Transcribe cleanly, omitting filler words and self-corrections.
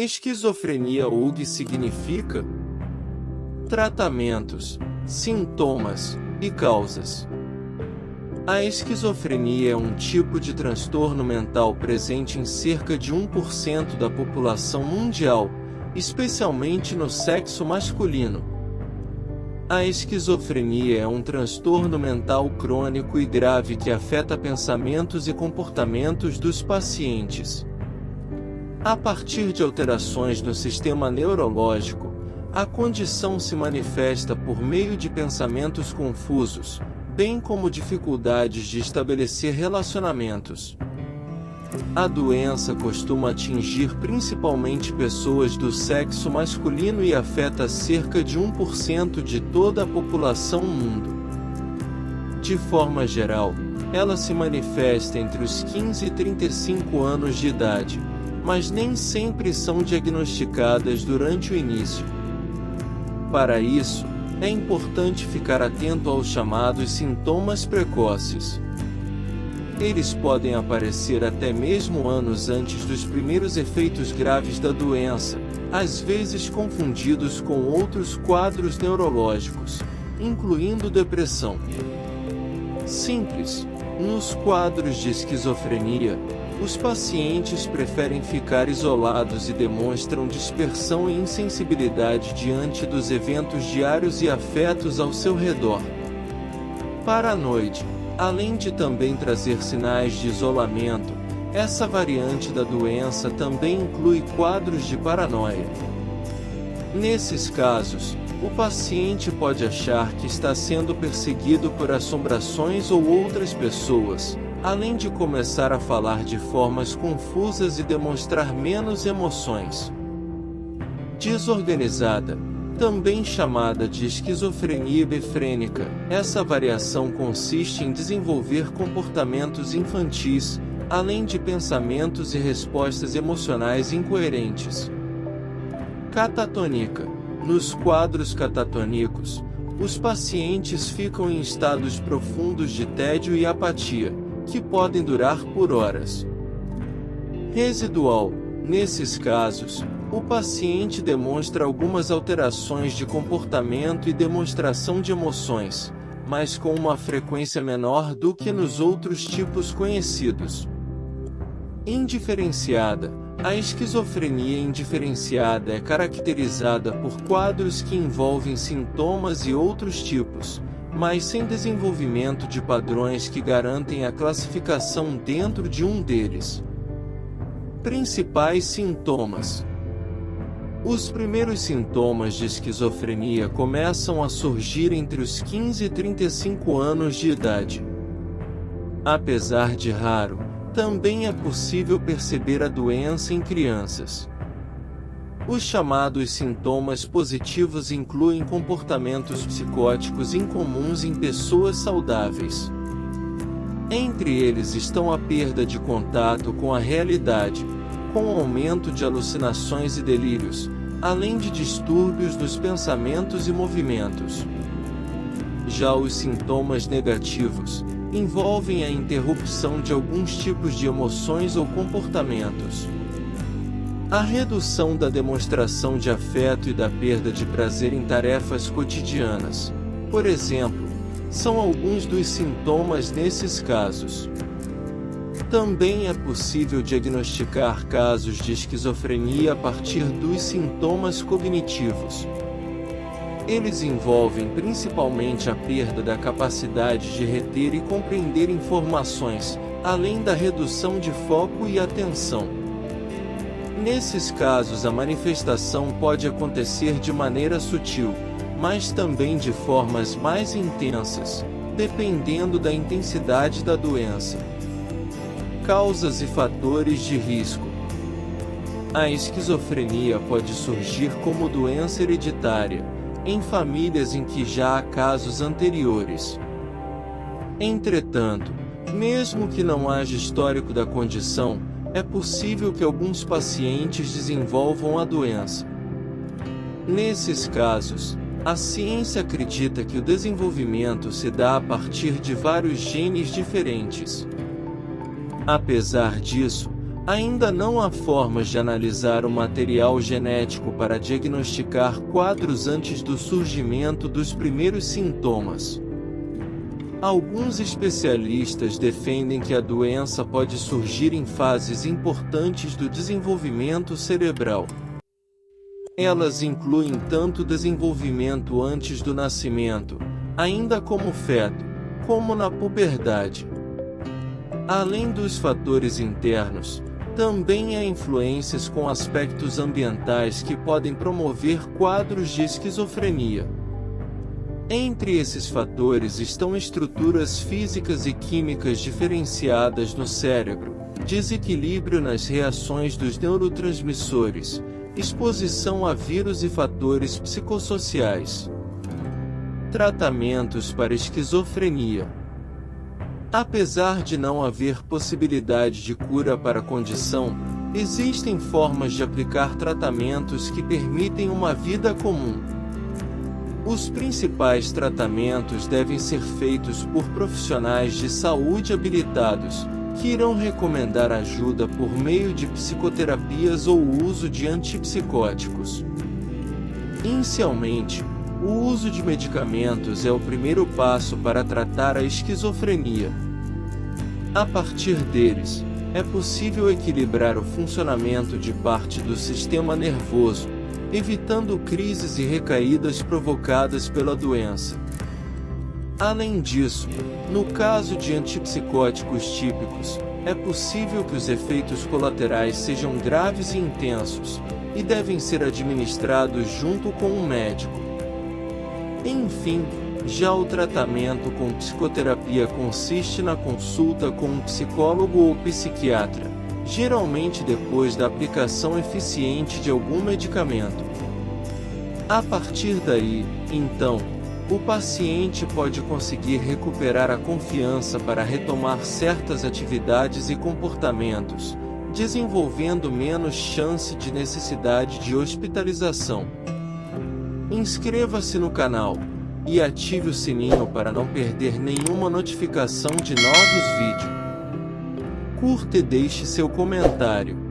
Esquizofrenia ou que significa? Tratamentos, sintomas e causas. A esquizofrenia é um tipo de transtorno mental presente em cerca de 1% da população mundial, especialmente no sexo masculino. A esquizofrenia é um transtorno mental crônico e grave que afeta pensamentos e comportamentos dos pacientes. A partir de alterações no sistema neurológico, a condição se manifesta por meio de pensamentos confusos, bem como dificuldades de estabelecer relacionamentos. A doença costuma atingir principalmente pessoas do sexo masculino e afeta cerca de 1% de toda a população no mundo. De forma geral, ela se manifesta entre os 15 e 35 anos de idade, mas nem sempre são diagnosticadas durante o início. Para isso, é importante ficar atento aos chamados sintomas precoces. Eles podem aparecer até mesmo anos antes dos primeiros efeitos graves da doença, às vezes confundidos com outros quadros neurológicos, incluindo depressão. Simples. Nos quadros de esquizofrenia, os pacientes preferem ficar isolados e demonstram dispersão e insensibilidade diante dos eventos diários e afetos ao seu redor. Paranoide. Além de também trazer sinais de isolamento, essa variante da doença também inclui quadros de paranoia. Nesses casos, o paciente pode achar que está sendo perseguido por assombrações ou outras pessoas, além de começar a falar de formas confusas e demonstrar menos emoções. Desorganizada, também chamada de esquizofrenia hebefrênica, essa variação consiste em desenvolver comportamentos infantis, além de pensamentos e respostas emocionais incoerentes. Catatônica. Nos quadros catatônicos, os pacientes ficam em estados profundos de tédio e apatia, que podem durar por horas. Residual. Nesses casos, o paciente demonstra algumas alterações de comportamento e demonstração de emoções, mas com uma frequência menor do que nos outros tipos conhecidos. Indiferenciada. A esquizofrenia indiferenciada é caracterizada por quadros que envolvem sintomas e outros tipos, mas sem desenvolvimento de padrões que garantem a classificação dentro de um deles. Principais sintomas. Os primeiros sintomas de esquizofrenia começam a surgir entre os 15 e 35 anos de idade. Apesar de raro, também é possível perceber a doença em crianças. Os chamados sintomas positivos incluem comportamentos psicóticos incomuns em pessoas saudáveis. Entre eles estão a perda de contato com a realidade, com o aumento de alucinações e delírios, além de distúrbios dos pensamentos e movimentos. Já os sintomas negativos envolvem a interrupção de alguns tipos de emoções ou comportamentos. A redução da demonstração de afeto e da perda de prazer em tarefas cotidianas, por exemplo, são alguns dos sintomas nesses casos. Também é possível diagnosticar casos de esquizofrenia a partir dos sintomas cognitivos. Eles envolvem principalmente a perda da capacidade de reter e compreender informações, além da redução de foco e atenção. Nesses casos, a manifestação pode acontecer de maneira sutil, mas também de formas mais intensas, dependendo da intensidade da doença. Causas e fatores de risco. A esquizofrenia pode surgir como doença hereditária, em famílias em que já há casos anteriores. Entretanto, mesmo que não haja histórico da condição, é possível que alguns pacientes desenvolvam a doença. Nesses casos, a ciência acredita que o desenvolvimento se dá a partir de vários genes diferentes. Apesar disso, Ainda não há formas de analisar o material genético para diagnosticar quadros antes do surgimento dos primeiros sintomas. Alguns especialistas defendem que a doença pode surgir em fases importantes do desenvolvimento cerebral. Elas incluem tanto o desenvolvimento antes do nascimento, ainda como feto, como na puberdade. Além dos fatores internos, também há influências com aspectos ambientais que podem promover quadros de esquizofrenia. Entre esses fatores estão estruturas físicas e químicas diferenciadas no cérebro, desequilíbrio nas reações dos neurotransmissores, exposição a vírus e fatores psicossociais. Tratamentos para esquizofrenia. Apesar de não haver possibilidade de cura para a condição, existem formas de aplicar tratamentos que permitem uma vida comum. Os principais tratamentos devem ser feitos por profissionais de saúde habilitados, que irão recomendar ajuda por meio de psicoterapias ou o uso de antipsicóticos. Inicialmente, o uso de medicamentos é o primeiro passo para tratar a esquizofrenia. A partir deles, é possível equilibrar o funcionamento de parte do sistema nervoso, evitando crises e recaídas provocadas pela doença. Além disso, no caso de antipsicóticos típicos, é possível que os efeitos colaterais sejam graves e intensos, e devem ser administrados junto com um médico. Enfim, já o tratamento com psicoterapia consiste na consulta com um psicólogo ou psiquiatra, geralmente depois da aplicação eficiente de algum medicamento. A partir daí, então, o paciente pode conseguir recuperar a confiança para retomar certas atividades e comportamentos, desenvolvendo menos chance de necessidade de hospitalização. Inscreva-se no canal e ative o sininho para não perder nenhuma notificação de novos vídeos. Curta e deixe seu comentário.